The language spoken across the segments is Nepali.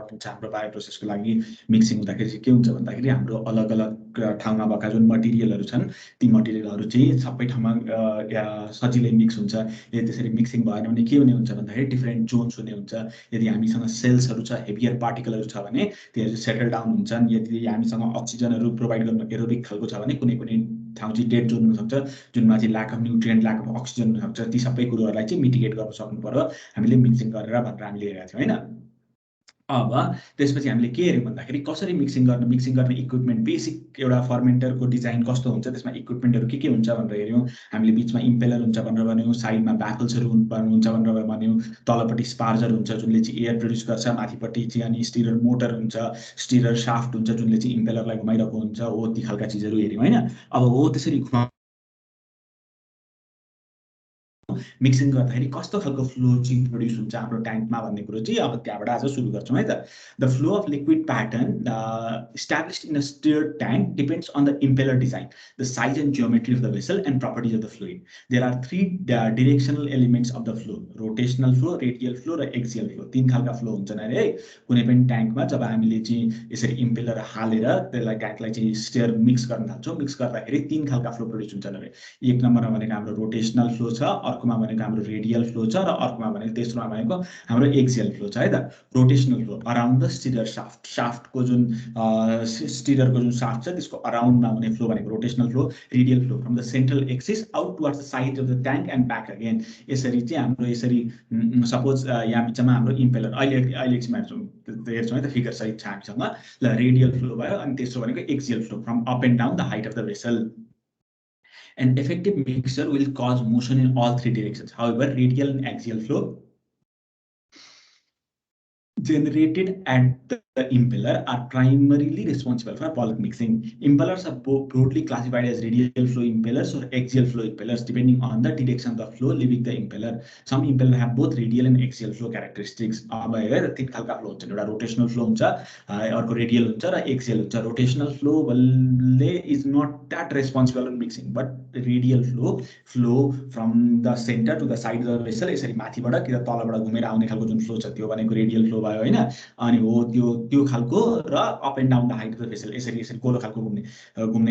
इम्पोर्टेन्ट छ हाम्रो बायोप्रोसेसको लागि मिक्सिङ हुँदाखेरि चाहिँ के हुन्छ भन्दाखेरि हाम्रो अलग अलग ठाउँमा भएका जुन मटेरियलहरू छन् ती मटेरियलहरू चाहिँ सबै ठाउँमा सजिलै मिक्स हुन्छ। यदि त्यसरी मिक्सिङ भएन भने के हुने हुन्छ भन्दाखेरि डिफ्रेन्ट जोन्स हुने हुन्छ। यदि हामीसँग सेल्सहरू छ, हेभियर पार्टिकलहरू छ भने त्यो सेटल डाउन हुन्छन्। यदि हामीसँग अक्सिजनहरू प्रोभाइड गर्न एरोबिक खालको छ भने कुनै कुनै ठाउँ चाहिँ डेड जोन हुनसक्छ, जुनमा चाहिँ lack of nutrient, lack of oxygen हुनसक्छ। ती सबै कुरोहरूलाई चाहिँ मिटिगेट गर्न सक्नु पर्यो हामीले मिक्सिङ गरेर भनेर हामीले हेरेका थियौँ होइन। अब त्यसपछि हामीले के हेऱ्यौँ भन्दाखेरि कसरी मिक्सिङ गर्ने इक्विपमेन्ट, बेसिक एउटा फर्मेन्टरको डिजाइन कस्तो हुन्छ, त्यसमा इक्विपमेन्टहरू के हुन्छ भनेर हेऱ्यौँ। हामीले बिचमा इम्पेलर हुन्छ भनेर भन्यौँ, साइडमा ब्याफल्सहरू हुन्छ भनेर भन्यौँ, तलपट्टि स्पार्जर हुन्छ जुनले चाहिँ एयर प्रड्युस गर्छ, माथिपट्टि चाहिँ अनि स्टिरर मोटर हुन्छ, स्टिरर साफ्ट हुन्छ जुनले चाहिँ इम्पेलरलाई घुमाइरहेको हुन्छ। हो ती खालका चिजहरू हेऱ्यौँ होइन। अब हो त्यसरी मिक्सिङ गर्दाखेरि कस्तो खालको फ्लो चाहिँ प्रोड्युस हुन्छ हाम्रो ट्याङ्कमा भन्ने कुरो चाहिँ अब त्यहाँबाट आज सुरु गर्छौँ है त। The flow of liquid pattern established in a stirred tank depends on the impeller design, the size and geometry of the vessel and properties of the fluid. There are three directional elements of the flow: rotational flow, radial flow र axial flow। तीन खालका फ्लो हुन्छन् अरे है कुनै पनि ट्याङ्कमा। जब हामीले चाहिँ यसरी इम्पेलर हालेर त्यसलाई ट्याङ्कलाई चाहिँ स्टियर मिक्स गर्न थाल्छौँ, मिक्स गर्दाखेरि तीन खालका फ्लो प्रोड्युस हुन्छन् अरे। एक नम्बरमा भनेको हाम्रो रोटेसनल फ्लो छ, अर्कोमा भनेको हाम्रो रेडियल फ्लो छ, र अर्कोमा भनेको तेस्रोमा भनेको हाम्रो एक्सियल फ्लो छ है त। Rotational flow around the stirrer shaft, साफ्टको जुन स्टिररको जुन साफ्ट छ त्यसको अराउन्डमा हुने फ्लो भनेको rotational flow. Radial flow from the central axis out towards the side of the tank and back again. यसरी चाहिँ हाम्रो यसरी सपोज यहाँ बिचमा हाम्रो इम्पेलर अहिले एकछिन हेर्छौँ है त, फिगर सहित छ हामीसँग। ल रेडियल फ्लो भयो, अनि तेस्रो भनेको axial flow from up and down the height of the vessel. An effective mixer will cause motion in all three directions. However, radial and axial flow generated at the impeller are primarily responsible for bulk mixing. Impellers are broadly classified as radial flow impellers or axial flow impellers depending on the direction of the flow leaving the impeller. Some impellers have both radial and axial flow characteristics. अब हेर तीन खालका फ्लो हुन्छ, एउटा रोटेसनल फ्लो हुन्छ, अर्को रेडियल हुन्छ र एक्सियल हुन्छ। रोटेसनल फ्लो ले is not that responsible in mixing, but radial flow from the centre to the side of the vessel, यसरी माथिबाट कि तलबाट घुमेर आउने खालको जुन फ्लो छ त्यो भनेको रेडियल फ्लो भयो होइन। अनि हो त्यो खालको र up and down the height of the vessel, यसरी यसरी गोलो खालको घुम्ने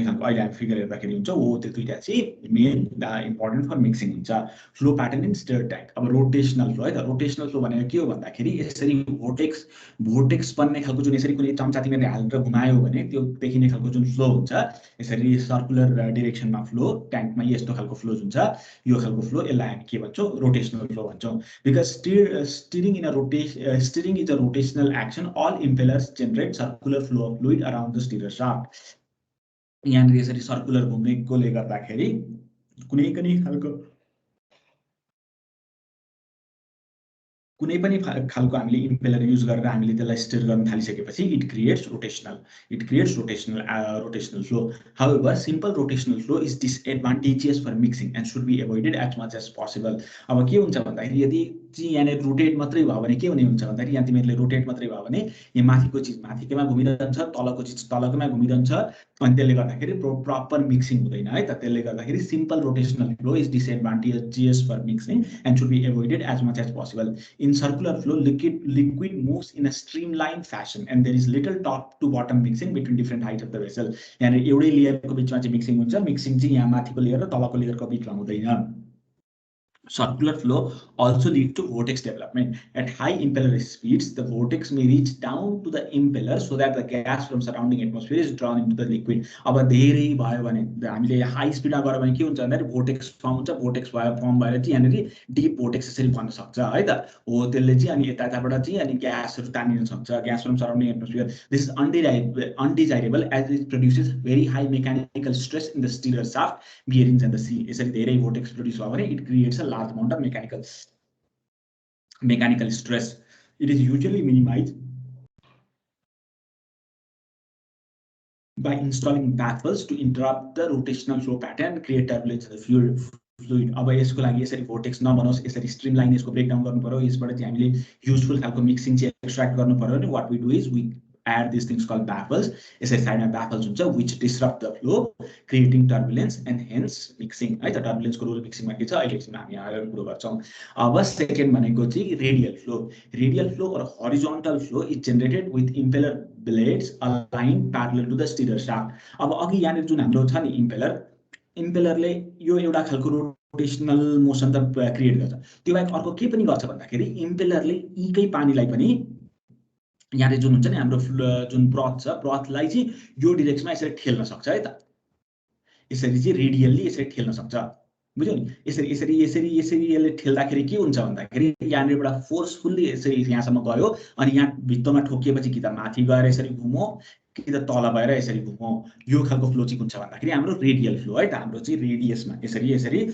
खालको अहिले हामी फिगर हेर्दाखेरि हुन्छ। हो त्यो दुईटा चाहिँ मेन इम्पोर्टेन्ट फर मिक्सिङ हुन्छ। Flow pattern in steer tank. अब रोटेसनल फ्लो है त। रोटेसनल फ्लो भनेको के हो भन्दाखेरि यसरी भोर्टेक्स बन्ने खालको जुन यसरी कुनै चम्चा तिमीले हालेर घुमायो भने त्यो देखिने खालको जुन फ्लो हुन्छ, यसरी सर्कुलर डिरेक्सनमा फ्लो ट्याङ्कमा यस्तो खालको फ्लो हुन्छ। यो खालको फ्लो यसलाई हामी के भन्छौँ? रोटेसनल फ्लो भन्छौँ। Because steering is a rotational action. All impellers generate circular flow of fluid around the steerer shaft. यहाँनिर यसरी सर्कुलर घुम्नेकोले गर्दाखेरि कुनै पनि खालको हामीले इम्पेलर युज गरेर हामीले त्यसलाई स्टियर गर्न थालिसकेपछि it creates rotational flow. However simple rotational flow is disadvantageous for mixing and should be avoided as much as possible. अब के हुन्छ भन्दाखेरि यदि चाहिँ यहाँनिर रोटेट मात्रै भयो भने के हुने हुन्छ भन्दाखेरि यहाँ तिमीहरूले रोटेट मात्रै भयो भने यहाँ माथिको चिज माथिकैमा घुमिरहन्छ, तलको चिज तलकैमा घुमिरहन्छ, अनि त्यसले गर्दाखेरि प्रपर मिक्सिङ हुँदैन है त। त्यसले गर्दाखेरि simple rotational flow is disadvantageous for mixing and should be avoided as much as possible. In circular flow, liquid moves in a streamlined fashion and there is little top to bottom mixing between different heights of the vessel. यानी एउटै लेयरको बिचमा चाहिँ मिक्सिङ हुन्छ, मिक्सिङ चाहिँ यहाँ माथिको लेयर र तलको लेयरको बिचमा हुँदैन। Circular flow also leads to vortex development. At high impeller speeds, the vortex may reach down to the impeller so that the gas from surrounding atmosphere is drawn into the liquid. अब धेरै भयो भने हामीले हाई स्पिडमा गऱ्यो भने के हुन्छ भन्दाखेरि vortex फर्म हुन्छ, vortex फर्म भएर चाहिँ यहाँनिर डिप vortex यसरी बन्न सक्छ है त। हो त्यसले चाहिँ अनि यताबाट चाहिँ अनि ग्यासहरू तानिन सक्छ, gas from surrounding atmosphere. This is undesirable as it produces very high mechanical stress in the steerer shaft, bearings and the seal. यसरी धेरै vortex प्रोड्युस भयो भने it creates a large amount of mechanical stress. It is usually minimized by installing baffles to interrupt the rotational flow pattern and create turbulence in the fluid. अब यसको लागि यसरी vortex नबनोस्, यसरी स्ट्रिमलाइन यसको ब्रेकडाउन गर्नु पर्यो। यसबाट चाहिँ हामीले युजफुल खालको मिक्सिङ चाहिँ एक्सट्र्याक्ट गर्नु पर्यो भने what we do is we add these things called baffles. यसरी साइडमा baffles हुन्छ which disrupt the flow creating turbulence and hence mixing है त turbulence को रोल मिक्सिङमा के छ अहिले एकछिन हामी आएर कुरा गर्छौं अब सेकेन्ड भनेको चाहिँ radial flow or horizontal flow is generated with impeller blades aligned parallel to the steerer shaft अब अघि यहाँ जुन हाम्रो छ नि इम्पेलरले यो एउटा खालको रोटेशनल मोसन त क्रिएट गर्छ त्यो बाहेक अर्को के पनि गर्छ भन्दाखेरि इम्पेलरले यीकै पानीलाई पनि यहाँ जुन हुन्छ नि हाम्रो जुन ब्रथ छ ब्रथलाई चाहिँ यो डाइरेक्सनमा यसरी ठेल्न सक्छ है त यसरी चाहिँ रेडियली यसरी ठेल्न सक्छ बुझ्यौ नि यसरी यसले ठेल्दाखेरि के हुन्छ भन्दाखेरि यहाँबाट फोर्सफुल्ली यसरी यहाँसम्म गयो अनि यहाँ भित्तामा ठोकिएपछि कि त माथि गएर यसरी घुमो कि त तल भएर यसरी घुमो यो खालको फ्लो चाहिँ कुन छ भन्दाखेरि हाम्रो रेडियल फ्लो है त हाम्रो चाहिँ रेडियसमा यसरी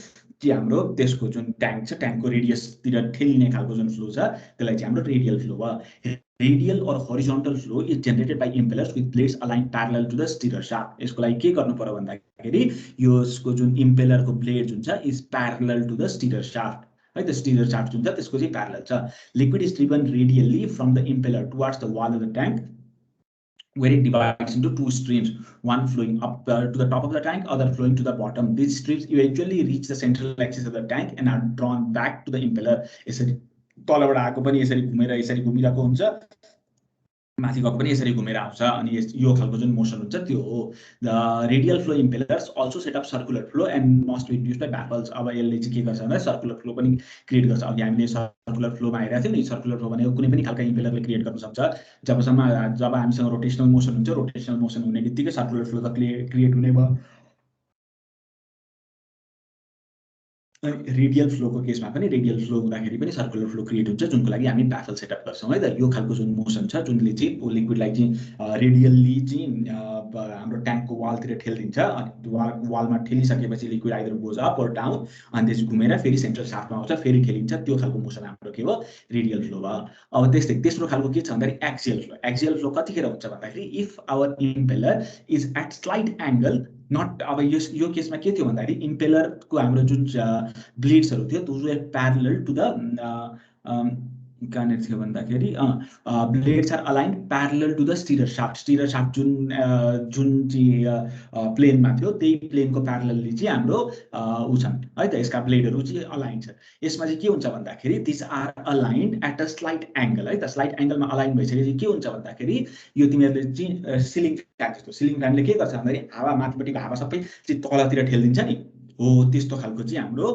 चाहिँ हाम्रो त्यसको जुन ट्याङ्क छ ट्याङ्कको रेडियसतिर ठेल्ने खालको जुन फ्लो छ त्यसलाई चाहिँ हाम्रो रेडियल फ्लो भयो radial or horizontal flow is generated by impellers with blades aligned parallel to the steerer shaft यसको लागि के गर्नु पर्यो भन्दाखेरि यसको जुन इम्पेलर को ब्लेड जुन छ is parallel to the steerer shaft है त steerer shaft जुन छ त्यसको चाहिँ parallel छ liquid is driven radially from the impeller towards the wall of the tank where it divides into two streams one flowing up to the top of the tank other flowing to the bottom these streams eventually reach the central axis of the tank and are drawn back to the impeller यसरी तलबाट आएको पनि यसरी घुमेर यसरी घुमिरहेको हुन्छ माथि गएको पनि यसरी घुमेर आउँछ अनि यो खालको जुन मोसन हुन्छ त्यो हो the radial flow impellers also set up circular flow and must be induced by baffles अब यसले चाहिँ के गर्छ भने सर्कुलर फ्लो पनि क्रिएट गर्छ अघि हामीले सर्कुलर फ्लोमा हेरेका थियौँ नि सर्कुलर फ्लो भनेको कुनै पनि खालको इम्पेलरले क्रिएट गर्न सक्छ जब हामीसँग रोटेशनल मोसन हुन्छ रोटेशनल मोसन हुने बित्तिकै सर्कुलर फ्लो त क्रिएट हुने भयो रेडियल फ्लो को केसमा पनि रेडियल फ्लो हुँदाखेरि पनि सर्कुलर फ्लो क्रिएट हुन्छ जुनको लागि हामी बाफल सेटअप गर्छौं है त यो खालको जुन मोसन छ जुनले चाहिँ लिक्विडलाई चाहिँ रेडियल्ली चाहिँ हाम्रो ट्याङ्कको वालतिर ठेल्दिन्छ अनि वालमा ठेलिसकेपछि लिक्विड आइदर गोज अप और डाउन अनि त्यसपछि घुमेर फेरि सेन्ट्रल शाफ्टमा आउँछ फेरि ठेलिन्छ त्यो खालको मोसन हाम्रो के हो रेडियल फ्लो भयो अब त्यस्तै तेस्रो खालको के छ भन्दाखेरि एक्सियल फ्लो कतिखेर हुन्छ भन्दाखेरि if our impeller is at slight angle not अब यो केसमा के थियो भन्दाखेरि इम्पेलरको हाम्रो जुन ब्लेड्सहरु थियो those were parallel to the कहाँनिर थियो भन्दाखेरि blades are aligned parallel to the stirrer shaft जुन चाहिँ प्लेनमा थियो त्यही प्लेनको प्यारलली चाहिँ हाम्रो उ छन् है त यसका ब्लेडहरु चाहिँ अलाइन छन् यसमा चाहिँ के हुन्छ भन्दाखेरि this are aligned at a slight angle है त स्लाइट एंगलमा अलाइन भइसकेपछि के हुन्छ भन्दाखेरि यो तिमीहरुले चाहिँ सिलिङ फ्यान जस्तो सिलिङ फ्यानले के गर्छ भन्दाखेरि हावा माथिपट्टिको हावा सबै चाहिँ तलतिर ठेल्दिन्छ नि हो त्यस्तो खालको चाहिँ हाम्रो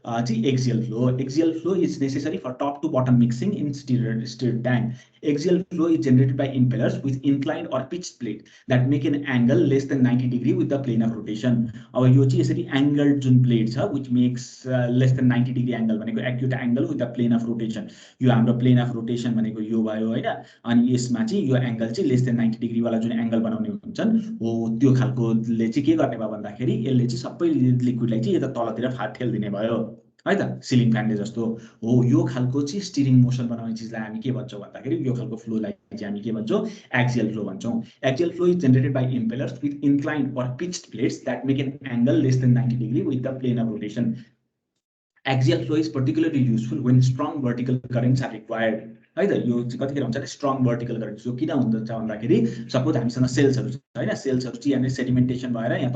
axial flow is necessary for top to bottom mixing in stirred tank. Axial flow is generated by impellers with inclined or pitched plate that make an angle less than 90 degree with the plane of rotation. अब यो चाहिँ यसरी angled जुन plate छ which makes less than 90 degree angle भनेको acute angle with the plane of rotation. यो हाम्रो plane of rotation भनेको यो भयो हैन अनि यसमा चाहिँ यो angle चाहिँ less than 90 degree वाला जुन angle बनाउने हुन्छन् हो त्यो खालकोले चाहिँ के गर्ने भयो भन्दाखेरि यसले चाहिँ सबै लिक्विडलाई चाहिँ यता तलतिर फाट ठेल्दिने भयो है त सिलिङ फ्यानले जस्तो हो यो खालको चाहिँ स्टिरिङ मोसन बनाउने चीजलाई हामी के भन्छौं भन्दाखेरि यो खालको फ्लोलाई चाहिँ हामी के भन्छौं एक्सियल फ्लो भन्छौं axial flow is generated by impellers with inclined or pitched plates that make an angle less than 90 degree with the plane of rotation. Axial flow is particularly useful when strong vertical currents are required. है त यो चाहिँ कतिखेर हुन्छ नि स्ट्रङ भर्टिकल करेन्ट जो किन हुन्छ भन्दाखेरि सपोज हामीसँग सेल्सहरु छ हैन सेल्सहरु चाहिँ यहाँ सेडिमेन्टेसन भएर यहाँ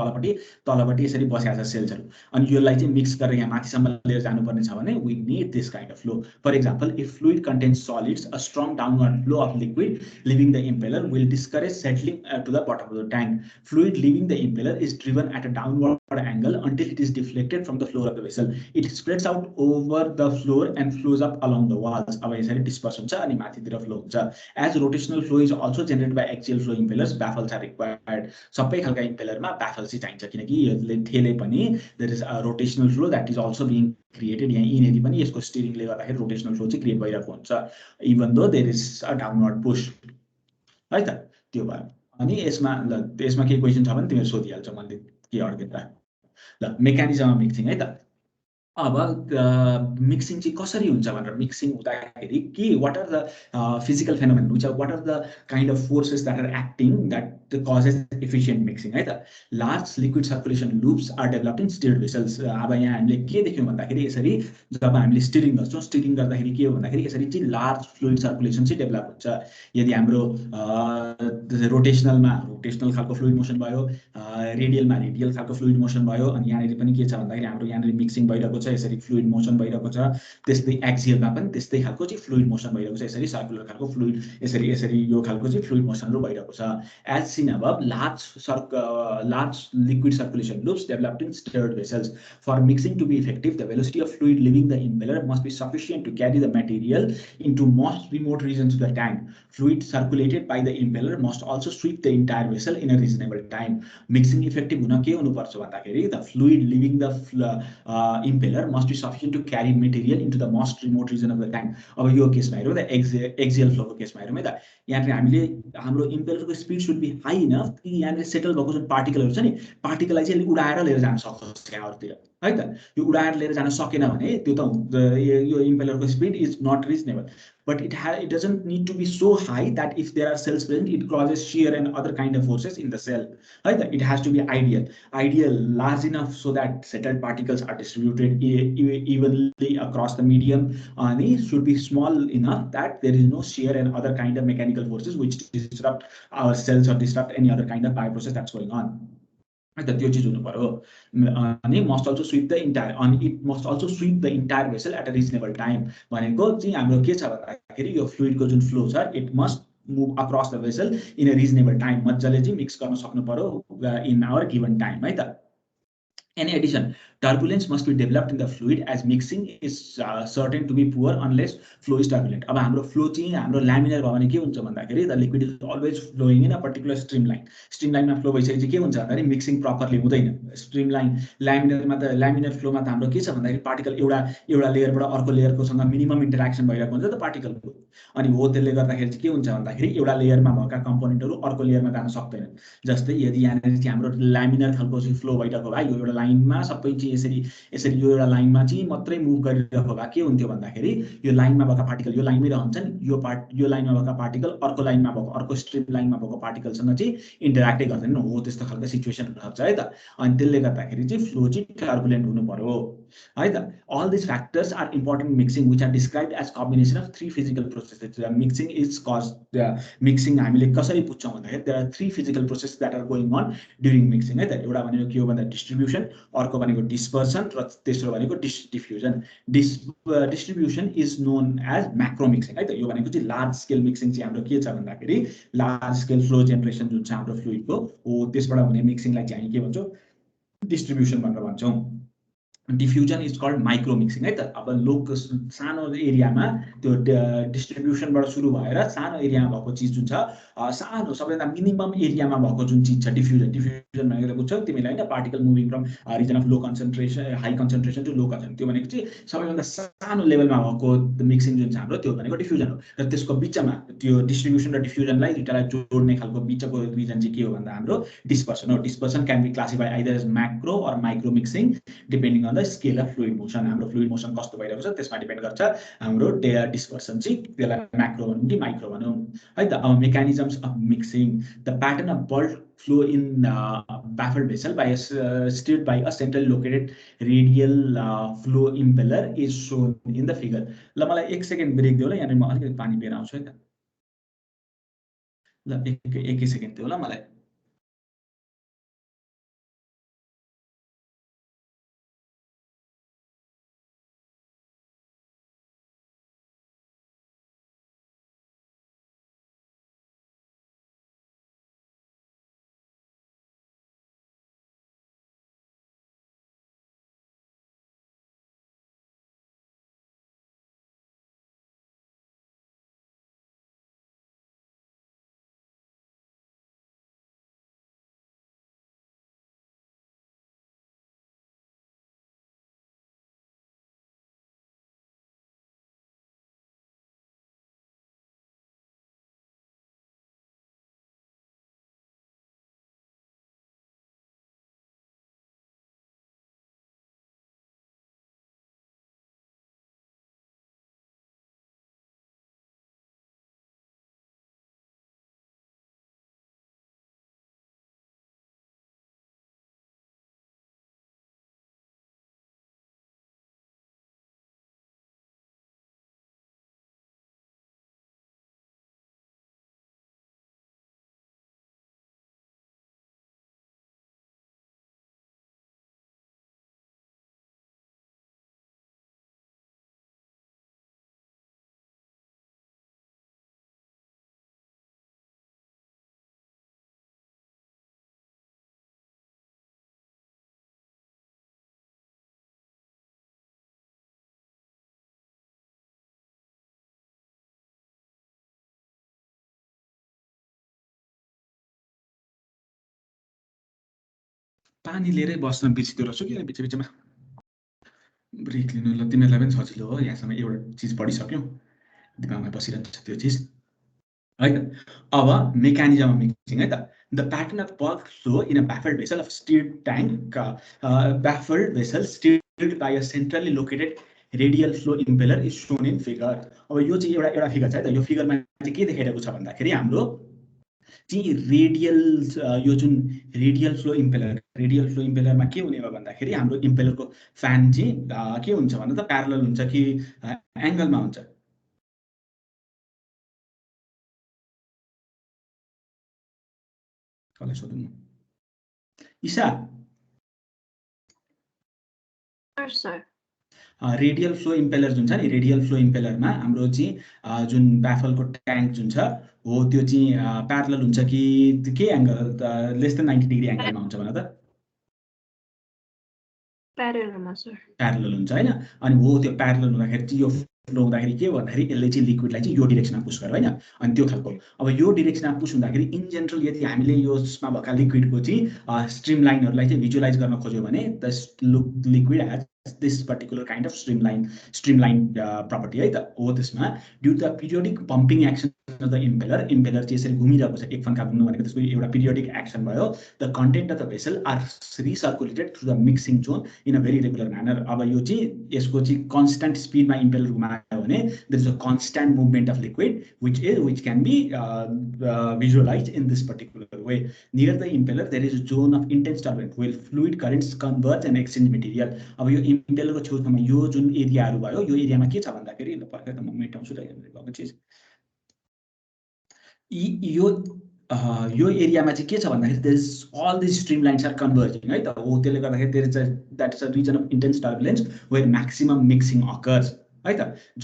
तलपट्टि यसरी बसेको छ सेल्सहरु अनि योलाई चाहिँ मिक्स गरेर यहाँ माथिसम्म लिएर जानुपर्ने छ भने we need this kind of flow for example if fluid contains solids a strong downward flow of liquid leaving the impeller will discourage settling to the bottom of the tank fluid leaving the impeller is driven at a downward angle until it is deflected from the floor of the vessel. It spreads out over the floor and flows up along the walls. अब यसरी डिस्पर्स हुन्छ अनि माथितिर फ्लो हुन्छ. As rotational flow is also generated by axial flow impellers, baffles are required. सबै खालका इम्पेलरमा baffles चाहिँ चाहिन्छ किनकि यसले ठेले पनि there is a rotational flow that is also being created. यहाँ यिनीहरु पनि यसको स्टिरिङले गर्दाखेरि rotational flow चाहिँ क्रिएट भइरहेको हुन्छ even though there is a downward push. है त त्यो भयो. अनि यसमा के क्वेशन छ भने तिमीहरु सोधिहाल्छौ मैले के अड्के त ल मेकानिजम अफ मिक्सिङ है त अब मिक्सिङ चाहिँ कसरी हुन्छ भनेर मिक्सिङ हुँदाखेरि के what are the physical phenomena हुन्छ, what are the kind of forces that are acting that causes efficient mixing है त। Large liquid circulation loops are developed in stirred vessels. अब यहाँ हामीले के देख्यौँ भन्दाखेरि यसरी जब हामीले स्टिरिङ गर्छौँ, स्टिरिङ गर्दाखेरि के हो भन्दाखेरि यसरी चाहिँ लार्ज फ्लुइड सर्कुलेसन चाहिँ डेभलप हुन्छ। यदि हाम्रो रोटेसनल खालको फ्लुइड मोसन भयो, रेडियलमा रेडियल खालको फ्लुइड मोसन भयो, अनि यहाँनिर पनि के छ भन्दाखेरि हाम्रो यहाँनिर मिक्सिङ भइरहेको छ, यसरी फ्लुइड मोसन भइरहेको छ। त्यस्तै एक्सियलमा पनि त्यस्तै खालको चाहिँ फ्लुइड मोसन भइरहेको छ, यसरी सर्कुलर खालको फ्लुइड, यसरी यसरी यो खालको चाहिँ फ्लुइड मोसनहरू भइरहेको छ। As seen above, large liquid circulation loops developed in stirred vessels. For mixing to be effective, the velocity of fluid leaving the impeller must be sufficient to carry the material into most remote regions of the tank. Fluid circulated by the impeller must also sweep the entire vessel in a reasonable time. Mixing effective हुन के हुनुपर्छ भन्दाखेरि the fluid leaving the impeller must be sufficient to carry material into the most remote region of the tank. अब यो केसमा हेरौँ त, एक्सियल फ्लोको केसमा हेरौँ है त। यहाँनिर हामीले हाम्रो इम्पेलरको speed should be high enough कि यहाँनिर सेटल भएको जुन पार्टिकलहरू छ नि, पार्टिकललाई चाहिँ अलिक उडाएर लिएर जान सक्छ त्यहाँहरूतिर है त। यो उडाएर लिएर जान सकेन भने त्यो त यो इम्पेलरको speed is not reasonable. But it doesn't need to be so high that if there are cells present, it causes shear and other kind of forces in the cell. Right? It has to be ideal, large enough so that settled particles are distributed evenly across the medium, and it should be small enough that there is no shear and other kind of mechanical forces which disrupt our cells or disrupt any other kind of bioprocess that's going on. त्यो चिज हुनु पर्यो। अनि must also sweep the entire, अनि it must also sweep the entire vessel at a reasonable time. भनेको चाहिँ हाम्रो के छ भन्दाखेरि यो फ्लुइडको जुन फ्लो छ, it must move across the vessel in a reasonable time. मजाले चाहिँ मिक्स गर्न सक्नु पर्यो इन आवर गिभन टाइम है त। In addition, turbulence must be developed in the fluid as mixing is certain to be poor unless flow is turbulent. अब हाम्रो फ्लो चाहिँ हाम्रो ल्यामिनर भयो भने के हुन्छ भन्दाखेरि the liquid is always flowing in a particular स्ट्रिमलाइनमा फ्लो भइसकेपछि चाहिँ के हुन्छ भन्दाखेरि मिक्सिङ प्रपरली हुँदैन। ल्यामिनर फ्लोमा त हाम्रो के छ भन्दाखेरि पार्टिकल एउटा लेयरबाट अर्को लेयरकोसँग मिनिमम इन्टरेक्सन भइरहेको हुन्छ त पार्टिकलको। अनि हो त्यसले गर्दाखेरि चाहिँ के हुन्छ भन्दाखेरि एउटा लेयरमा भएका कम्पोनेन्टहरू अर्को लेयरमा जान सक्दैनन्। जस्तै यदि यहाँनिर चाहिँ हाम्रो ल्यामिनर खालको चाहिँ फ्लो भइरहेको भए, यो एउटा लाइनमा सबै चाहिँ यसरी यो एउटा लाइनमा चाहिँ मात्रै मुभ गरिरहेको भए के हुन्थ्यो भन्दाखेरि यो लाइनमा भएका पार्टिकल यो लाइनमै रहन्छन्, यो लाइनमा भएका पार्टिकल अर्को लाइनमा भएको अर्को स्ट्रिम लाइनमा भएको पार्टिकलसँग चाहिँ इन्टरेक्टै गर्दैनन्। हो त्यस्तो खालको सिचुएसन हुनसक्छ है त। अनि त्यसले गर्दाखेरि चाहिँ फ्लो चाहिँ टर्बुलेन्ट हुनु पर्यो है त। All these factors are important in mixing, which are described as combination of three physical processes. Mixing is caused, mixing हामीले कसरी बुझ्छौँ भन्दाखेरि there are three physical processes that are going on during mixing है त। एउटा भनेको के हो भन्दा डिस्ट्रिब्युसन, अर्को भनेको डिस्पर्सन, र तेस्रो भनेको diffusion. Distribution is known as macro mixing है त। यो भनेको चाहिँ लार्ज स्केल मिक्सिङ चाहिँ हाम्रो के छ भन्दाखेरि लार्ज स्केल फ्लो जेनेरेसन जुन छ हाम्रो फ्लुइडको हो त्यसबाट हुने मिक्सिङलाई चाहिँ हामी के भन्छौँ, डिस्ट्रिब्युसन भनेर भन्छौँ। Diffusion is called micro mixing है त। अब सानो एरियामा त्यो डिस्ट्रिब्युसनबाट सुरु भएर सानो एरियामा भएको चिज जुन छ, सानो सबैभन्दा मिनिमम एरियामा भएको जुन चिज छ डिफ्युजन भनेर बुझ्छौ तिमीले होइन। Particle moving from region of low concentration high concentration to low concentration, त्यो भनेको चाहिँ सबैभन्दा सानो लेभलमा भएको मिक्सिङ जुन छ हाम्रो त्यो भनेको डिफ्युजन हो। र त्यसको बिचमा त्यो डिस्ट्रिब्युसन र डिफ्युजनलाई दुईटालाई जोड्ने खालको बिचको रिजन चाहिँ के हो भन्दा हाम्रो डिस्पर्सन हो। Dispersion can be classified either as macro or micro mixing depending on the scale of fluid motion. हाम्रो फ्लुइड मोसन कस्तो भइरहेको छ त्यसमा डिपेन्ड गर्छ हाम्रो डिस्पर्सन चाहिँ, त्यसलाई म्याक्रो भनौँ कि माइक्रो भनौँ है त। अब mechanisms of mixing, the pattern of bulk flow in baffled vessel steered by a centrally located radial flow impeller is shown in the figure. ल मलाई एक सेकेन्ड ब्रेक दियो ल, यहाँनिर म अलिकति पानी पिएर आउँछु है त। ल एकै सेकेन्ड दियो ल मलाई। पानी लिएरै बस्न बिर्सिँदो रहेछु कि बिच बिचमा ब्रेक लिनु। ल तिमीहरूलाई पनि सजिलो हो, यहाँसम्म एउटा चिज पढिसक्यौँ, दिमागमा बसिरहन्छ त्यो चिज है त। अब मेकानिजम अफ मिक्सिङ है त। The pattern of bulk flow in a baffled vessel of stirred tank, baffled vessel stirred by a centrally located radial flow impeller is shown in figure. अब यो चाहिँ एउटा फिगर छ है त। यो फिगरमा चाहिँ के देखाइरहेको छ भन्दाखेरि हाम्रो चाहिँ रेडियल यो जुन रेडियल फ्लो इम्पेलरमा के हुने हो भन्दाखेरि हाम्रो इम्पेलरको फ्यान चाहिँ के हुन्छ भन्दा त प्यारलल हुन्छ कि एङ्गलमा हुन्छ? कसलाई सोधौँ? ईशा, रेडियल फ्लो इम्पेलर जुन छ नि, रेडियल फ्लो इम्पेलरमा हाम्रो चाहिँ जुन ब्याफलको ट्याङ्क जुन छ हो त्यो चाहिँ प्यारलल हुन्छ कि के एङ्गल लेस देन 90 डिग्री एङ्गलमा हुन्छ भन त? प्यारलल हुन्छ होइन। अनि हो त्यो प्यारलल हुँदाखेरि चाहिँ यो फ्लो हुँदाखेरि के भन्दाखेरि यसले चाहिँ लिक्विडलाई चाहिँ यो डिरेक्सनमा पुस गर्यो होइन। अनि त्यो खालको अब यो डिरेक्सनमा पुस हुँदाखेरि इन जेनरल यदि हामीले यसमा भएका लिक्विडको चाहिँ स्ट्रिम लाइनहरूलाई चाहिँ भिजुअलाइज गर्न खोज्यो भने the liquid has this particular kind of streamline property है त। हो त्यसमा due to the periodic pumping action of the impeller चाहिँ यसरी घुमिरहेको छ, एक फन्का घुम्नु भनेको त्यसको एउटा पिरियोडिक एक्सन भयो। The content of the vessel are recirculated through the mixing zone in a very regular manner. अब यो चाहिँ यसको चाहिँ कन्स्ट्यान्ट स्पिडमा इम्पेलर घुमायो भने there is a constant movement of liquid which can be visualized in this particular way. Near the impeller there is a zone of intense turbulence where fluid currents converge and exchange material. अब यो इम्पेलरको छेउछाउमा यो जुन एरियाहरू भयो यो एरियामा के छ भन्दाखेरि ल पर्खर त म मेटाउँछु त यहाँनिर चिज यो एरियामा चाहिँ के छ भन्दाखेरि there is all this stream lines are converging है त। हो त्यसले गर्दाखेरि there is that is a region of intense turbulence where maximum mixing occurs है त।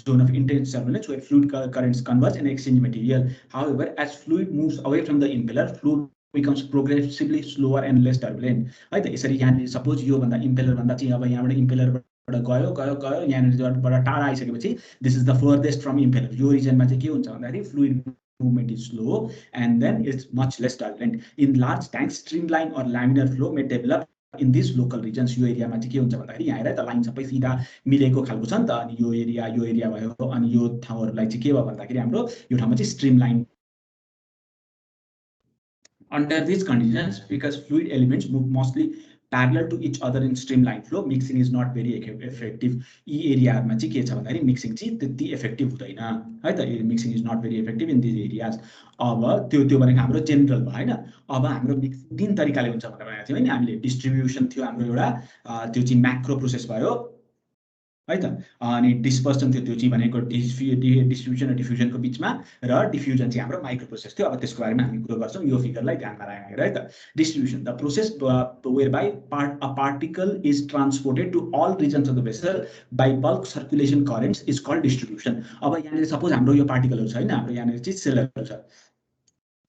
Zone of intense turbulence where fluid currents converge and exchange material. However as fluid moves away from the impeller flow becomes progressively slower and less turbulent है त। यसरी यहाँनिर सपोज योभन्दा इम्पेलरभन्दा चाहिँ अब यहाँबाट इम्पेलरबाट गयो गयो गयो यहाँनिरबाट टाढा आइसकेपछि this is the farthest from impeller. यो रिजनमा चाहिँ के हुन्छ भन्दाखेरि fluid movement is slow and then it's much less turbulent. In large tanks, streamline or laminar flow may develop in these local regions. यो एरियामा चाहिँ के हुन्छ भन्दाखेरि यहाँ हेर त लाइन सबै सिधा मिलेको खालको छ नि त। अनि यो एरिया भयो अनि यो ठाउँहरूलाई चाहिँ के भयो भन्दाखेरि हाम्रो यो ठाउँमा चाहिँ streamline. Under these conditions, because fluid elements move mostly parallel to each other in streamline flow, mixing is not very effective. यी एरियामा चाहिँ के छ भन्दाखेरि मिक्सिङ चाहिँ त्यति इफेक्टिभ हुँदैन है त। Mixing is not very effective in this areas. अब त्यो भनेको हाम्रो जेनरल भयो होइन। अब हाम्रो मिक्सिङ 3 तरिकाले हुन्छ भनेर भनेको थियौँ नि हामीले। डिस्ट्रिब्युसन थियो हाम्रो एउटा, त्यो चाहिँ म्याक्रो प्रोसेस भयो है त। अनि डिस्पर्सन थियो, त्यो चाहिँ भनेको डिस्ट्रिब्युसन र डिफ्युजनको बिचमा, र डिफ्युजन चाहिँ हाम्रो माइक्रो प्रोसेस थियो। अब त्यसको बारेमा हामी कुरो गर्छौँ यो फिगरलाई ध्यानमा राखेर है त। Distribution the process whereby a particle is transported to all regions of the vessel by bulk circulation currents is called distribution. अब यहाँनिर सपोज हाम्रो यो पार्टिकलहरू छ होइन, हाम्रो यहाँनिर चाहिँ सेलहरू छ,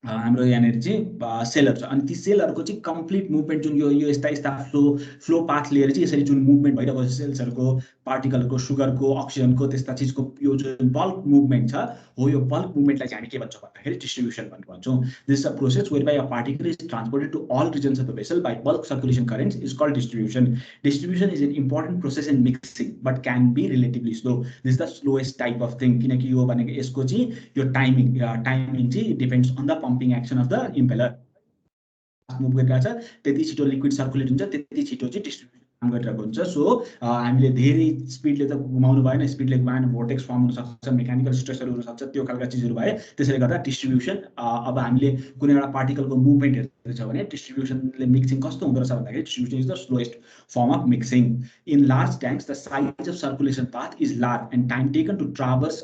हाम्रो यहाँनिर चाहिँ सेलहरू छ। अनि ती सेलहरूको चाहिँ कम्प्लिट मुभमेन्ट जुन यो यस्ता यस्ता फ्लो पाथ लिएर चाहिँ यसरी जुन मुभमेन्ट भइरहेको छ सेल्सहरूको, पार्टिकलको, सुगरको, अक्सिजनको, त्यस्ता चिजको यो जुन बल्क मुभमेन्ट छ हो, यो बल्क मुभमेन्टलाई चाहिँ हामी के भन्छौँ भन्दाखेरि डिस्ट्रिब्युसन भनेर भन्छौँ। This is a process whereby a particle is transported to all regions of the vessel by bulk circulation currents is called distribution. Distribution is an important process in mixing but can be relatively slow. This the slowest type of thing, किनकि यो भनेको यसको चाहिँ यो टाइमिङ चाहिँ depends on the pumping action of the impeller. Move गरिरहेको छ त्यति छिटो लिक्विड सर्कुलेट हुन्छ, त्यति छिटो चाहिँ डिस्ट्रिब्युसन काम गरिरहेको हुन्छ। सो हामीले धेरै स्पिडले त घुमाउनु भएन, स्पिडले घुमाएन भोर्टेक्स फर्म हुनसक्छ, मेकानिकल स्ट्रेसहरू हुनसक्छ, त्यो खालका चिजहरू भए। त्यसैले गर्दा डिस्ट्रिब्युसन, अब हामीले कुनै एउटा पार्टिकलको मुभमेन्ट हेर्दैछ भने डिस्ट्रिब्युसनले मिक्सिङ कस्तो हुँदो रहेछ भन्दाखेरि distribution is the slowest form of mixing. In large tanks the size of circulation path is large and time taken to traverse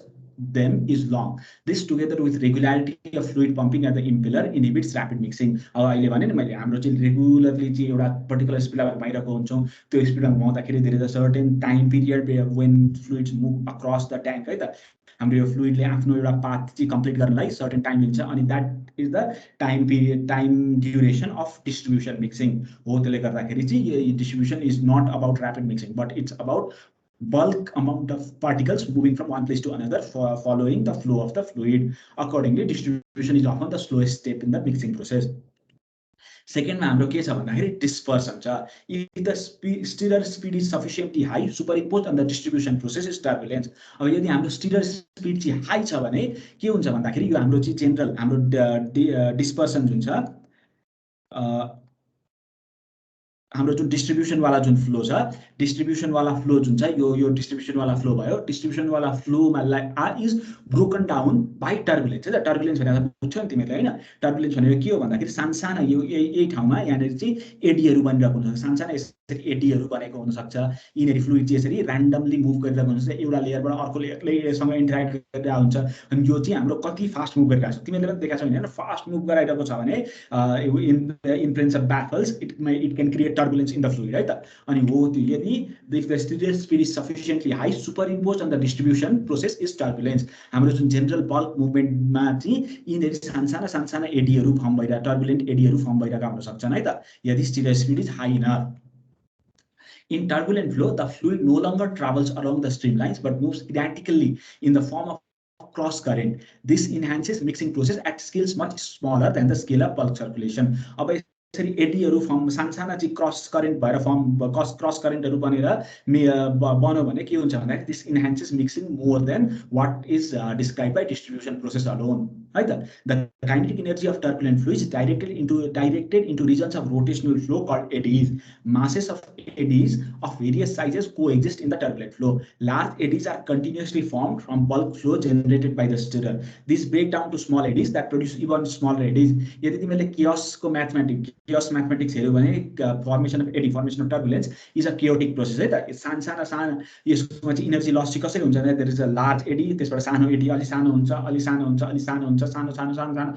them is long. This together with regularity of fluid pumping at the impeller inhibits rapid mixing. अब अहिले भने नि मैले हाम्रो चाहिँ रेगुलरली चाहिँ एउटा पर्टिकुलर स्पिडमा घुमाइरहेको हुन्छौँ, त्यो स्पिडमा घुमाउँदाखेरि there is a certain time period when fluids move across the tank है त। हाम्रो यो फ्लुइडले आफ्नो एउटा पाथ चाहिँ कम्प्लिट गर्नलाई सर्टेन टाइम लिन्छ, अनि that is the time period, time duration of distribution mixing हो। त्यसले गर्दाखेरि चाहिँ distribution is not about rapid mixing but it's about bulk amount of particles moving from one place to another following the flow of the fluid. Accordingly, distribution is often the slowest step in the mixing process. सेकेन्डमा हाम्रो के छ भन्दाखेरि डिस्पर्सन छ। If the stirrer speed is sufficiently high superimpose on the distribution process is turbulence. अब यदि हाम्रो स्टिरर स्पिड चाहिँ हाई छ भने के हुन्छ भन्दाखेरि यो हाम्रो चाहिँ जेनरल हाम्रो डिस्पर्सन जुन छ हाम्रो जुन डिस्ट्रिब्युसनवाला जुन फ्लो छ, डिस्ट्रिब्युसनवाला फ्लो जुन छ यो डिस्ट्रिब्युसनवाला फ्लो भयो। डिस्ट्रिब्युसनवाला फ्लोमा is broken down by turbulence है त। टर्बुलेन्स भनेर बुझ्छौ नि तिमीहरूले होइन? टर्बुलेन्स भनेको के हो भन्दाखेरि सानसाना यही ठाउँमा यहाँनिर चाहिँ एडीहरू बनिरहेको हुनसक्छ। सानसाना यसरी एडीहरू बनेको हुनसक्छ। यिनीहरू फ्लुइड चाहिँ यसरी ऱ्यान्डमली मुभ गरिरहेको हुनसक्छ। एउटा लेयरबाट अर्को लेयरसँग इन्टरेक्ट गरिरहेको हुन्छ। अनि यो चाहिँ हाम्रो कति फास्ट मुभ गरिरहेको छ तिमीहरूले पनि देखाएको छौ होइन? फास्ट मुभ गराइरहेको छ भने in presence of baffles it can create turbulence in the fluid है त। अनि हो त्यो यदि if the stirrer speed is sufficiently high superimposed on the distribution process is turbulence। हाम्रो जुन जेनरल बल्क मुभमेन्टमा चाहिँ यिनीहरू सानसाना एडीहरू फर्म भइरहेको टर्बुलेन्ट एडीहरू फर्म भइरहेको हुन सक्छन् है त, यदि stirrer speed is high enough. In turbulent flow, the fluid no longer travels along the streamlines but moves erratically in the form of cross current. This enhances mixing process at scales much smaller than the scale of bulk circulation। अब यसरी एडीहरू फर्म सानसाना चाहिँ क्रस करेन्ट भएर क्रस करेन्टहरू बनेर बन्यो भने के हुन्छ भन्दाखेरि this enhances mixing more than what is describe by distribution process alone है त। The kinetic energy of turbulent fluid is directed into regions of rotational flow called eddies. masses of eddies of various sizes coexist in the turbulent flow. Large eddies are continuously formed from bulk flow generated by the stirrer. These break down to small eddies that produce even smaller eddies। यदि तिमीले chaos mathematics हेर्यो भने formation of eddy, formation of turbulence is a chaotic process है त। साना यसमा चाहिँ इनर्जी लस चाहिँ कसरी हुन्छ भने there is a large eddy, त्यसबाट सानो एडी अलि सानो हुन्छ अलि सानो हुन्छ अलि सानो हुन्छ सानो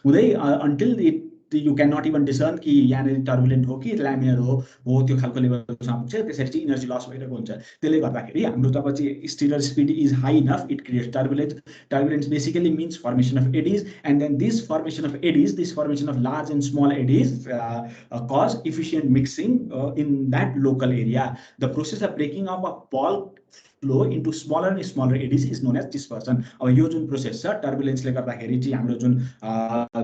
हुँदै until you cannot even discern कि यहाँनिर टर्बुलेन्ट हो कि ल्यामिनर हो त्यो खालको लेभलसम्म पुग्छ। त्यसरी चाहिँ इनर्जी लस भइरहेको हुन्छ। त्यसले गर्दाखेरि हाम्रो जब चाहिँ stirrer speed is high enough it creates turbulence. Turbulence basically means formation of eddies, and then this formation of eddies, this formation of large and small eddies cause efficient mixing in that local area. The process of breaking up of bulk flow into smaller and smaller eddies is known as dispersion। अब यो जुन प्रोसेस छ टर्बुलेन्सले गर्दाखेरि चाहिँ हाम्रो जुन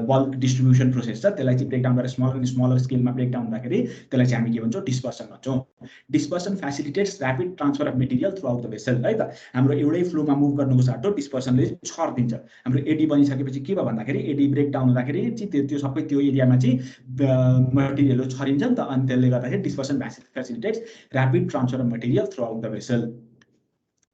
बल्क डिस्ट्रिब्युसन प्रोसेस छ त्यसलाई चाहिँ ब्रेकडाउन गरेर स्मलर एन्ड स्मलर स्केलमा ब्रेकडाउन हुँदाखेरि त्यसलाई चाहिँ हामी के भन्छौँ डिस्पर्सन भन्छौँ। Dispersion facilitates rapid transfer of material throughout the vessel है त। हाम्रो एउटै फ्लोमा मुभ गर्नुको साटो डिस्पर्सनले छरिदिन्छ। हाम्रो एडी बनिसकेपछि के भयो भन्दाखेरि एडी ब्रेकडाउन हुँदाखेरि चाहिँ त्यो सबै त्यो एरियामा चाहिँ मटेरियलहरू छरिन्छ नि त। अनि त्यसले गर्दाखेरि dispersion facilitates rapid transfer of material throughout the vessel.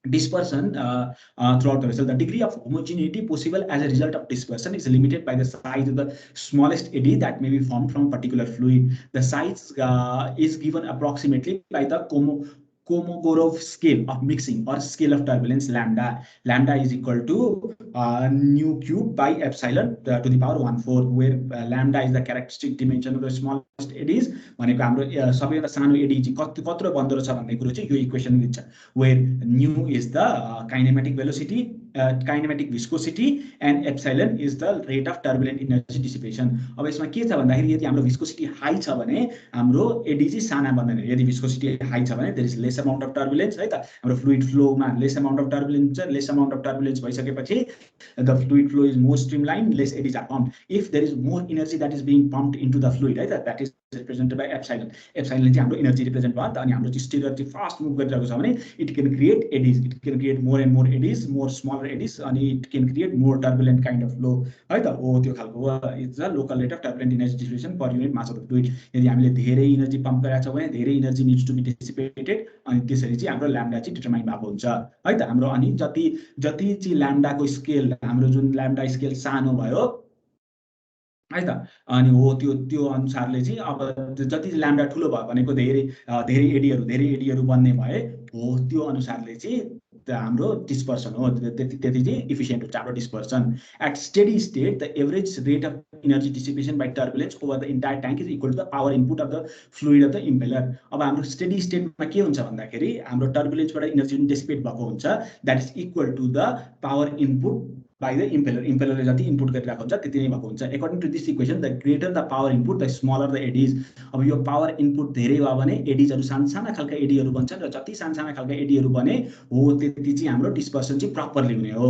Dispersion throughout the vessel. The degree of homogeneity possible as a result of dispersion is limited by the size of the smallest eddy that may be formed from a particular fluid. The size is given approximately by the Kolmogorov scale of mixing or scale of turbulence lambda. Lambda is equal to nu cube by epsilon to the power 1/4, where lambda is the characteristic dimension of the smallest eddies। भनेको हाम्रो सबैभन्दा सानो एडी चाहिँ कत्रो बन्दो रहेछ भन्ने कुरो चाहिँ यो इक्वेसन दिन्छ। where nu is the kinematic velocity, kinematic viscosity and epsilon is the rate of turbulent energy dissipation। अब यसमा के छ भन्दाखेरि यदि हाम्रो viscosity हाई छ भने हाम्रो एडी चाहिँ साना बन्दैन। यदि viscosity हाई छ भने there is less amount of turbulence है त। हाम्रो fluid flow मा less amount of turbulence छ। less amount of turbulence भइसकेपछि the fluid flow is more streamlined, less eddies are pumped। if there is more energy that is being pumped into the fluid है त, that is represented by epsilon। epsilon चाहिँ हाम्रो एनर्जी रिप्रेजेन्ट भयो नि त। अनि हाम्रो चाहिँ स्टिरर चाहिँ फास्ट मुभ गरिरहेको छ भने it can create eddies, it can create more and more eddies, more smaller eddies, अनि it can create more turbulent kind of flow है त। हो त्यो खालको it's the local rate of turbulent energy distribution per unit mass of the fluid. यदि हामीले धेरै एनर्जी पम्प गरेका छौँ भने धेरै energy needs to be dissipated, अनि त्यसरी चाहिँ हाम्रो ल्याम्डा चाहिँ डिटरमाइन भएको हुन्छ है त। हाम्रो अनि जति चाहिँ ल्याम्डाको स्केल, हाम्रो जुन ल्याम्डा स्केल सानो भयो है त, अनि हो त्यो अनुसारले चाहिँ अब जति ल्याम्डा ठुलो भयो भनेको धेरै एडीहरू बन्ने भए हो त्यो अनुसारले चाहिँ हाम्रो डिस्पर्सन हो। त्यति चाहिँ इफिसिएन्ट हुन्छ हाम्रो dispersion. At steady state the average rate of energy dissipation by turbulence over the entire tank is equal to the power input of the fluid of the impeller. अब हाम्रो स्टेडी स्टेटमा के हुन्छ भन्दाखेरि हाम्रो टर्बुलेन्सबाट इनर्जी जुन डिसिपेट भएको हुन्छ that is equal to the power input by the impeller. इम्पेलरले जति इनपुट गरिरहेको हुन्छ त्यति नै भएको हुन्छ। According to this equation the greater the power input the smaller the eddies. अब यो पावर इनपुट धेरै भयो भने एडिजहरू सानसाना खालका एडीहरू बन्छन्, र जति सानसाना खालका एडीहरू बने हो त्यति चाहिँ हाम्रो डिस्पर्सन चाहिँ प्रपरली हुने हो।